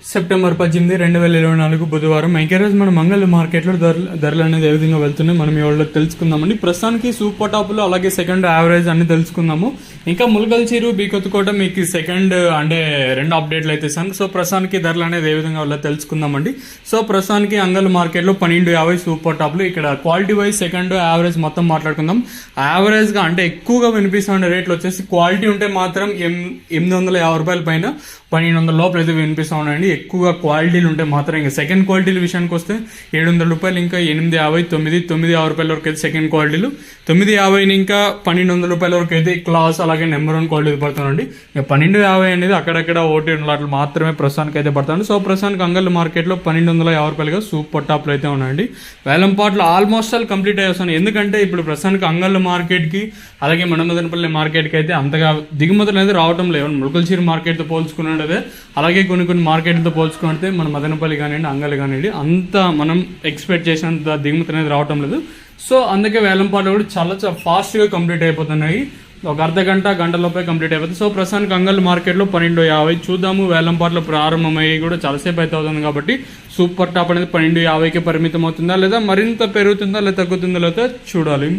September 18, 2024 బుధవారం. ఈ రోజు మన మంగళ మార్కెట్లో ధరలు అనేది ఏ విధంగా వెళ్తున్నాయి మనం ఈ వాళ్ళకి తెలుసుకుందామండి. ప్రస్తుతానికి సూపర్ టాపులు అలాగే సెకండ్ యావరేజ్ అన్ని తెలుసుకుందాము. ఇంకా ములకల్ చీరు బీ కొత్తకోట మీకు సెకండ్ అంటే రెండు అప్డేట్లు అయితే ఇస్తాను. సో ప్రస్తుతానికి ధరలు అనేది ఏ విధంగా వెళ్ళో తెలుసుకుందామండి. సో ప్రస్తుతానికి అంగల్ మార్కెట్లో 12.50 సూపర్ టాప్లు. ఇక్కడ క్వాలిటీ వైజ్ సెకండ్ యావరేజ్ మొత్తం మాట్లాడుకుందాం. యావరేజ్ గా అంటే ఎక్కువగా వినిపిస్తున్న రేట్లు వచ్చేసి క్వాలిటీ ఉంటే మాత్రం 850 రూపాయల పైన 1200 లోపల అయితే వినిపిస్తూ ఉన్నాయండి. ఎక్కువగా క్వాలిటీలు ఉంటే మాత్రం ఇంకా సెకండ్ క్వాలిటీల విషయానికి వస్తే 700 రూపాయలు ఇంకా 850, 960 రూపాయల వరకు అయితే సెకండ్ క్వాలిటీలు, 950 ఇంకా 1200 రూపాయల వరకు అయితే క్లాస్ అలాగే నెంబర్ 1 క్వాలిటీ పడుతుందండి. ఇక 1250 అనేది అక్కడక్కడ ఓటీ లాట్లు మాత్రమే ప్రస్తుతానికి అయితే పడుతుంది. సో ప్రస్తుతానికి అంగల్ మార్కెట్లో 1250 రూపాయలుగా సూపర్ టాప్లు అయితే ఉన్నాయండి. వేలం పాటలు ఆల్మోస్ట్ ఆల్ కంప్లీట్ అయ్యేస్తాను. ఎందుకంటే ఇప్పుడు ప్రస్తుతానికి అంగల్ మార్కెట్కి అలాగే మదనపల్లి మార్కెట్కి అయితే అంతగా దిగుమతులు అనేది రావడం లేదు. ములకల్ చీర మార్కెట్తో పోల్చుకున్నదే అలాగే కొన్ని మార్కెట్లతో పోల్చుకుంటే మన మదనపల్లి కానివ్వండి అంగల్ కానివ్వండి అంత మనం ఎక్స్పెక్ట్ చేసినంత దిగుమతి అనేది రావటం లేదు. సో అందుకే వేలం పాటలు కూడా చాలా ఫాస్ట్గా కంప్లీట్ అయిపోతున్నాయి. ఒక అర్ధ గంట లోపే కంప్లీట్ అయిపోతుంది. సో ప్రస్తుతానికి అంగల్ మార్కెట్లో 12.50 చూద్దాము. వేలం పాటలు ప్రారంభమయ్యి కూడా చాలాసేపు అయితే అవుతుంది కాబట్టి సూపర్ టాప్ అనేది 12.50కి పరిమితం అవుతుందా లేదా మరింత పెరుగుతుందా లేదా తగ్గుతుందా లేదా చూడాలి.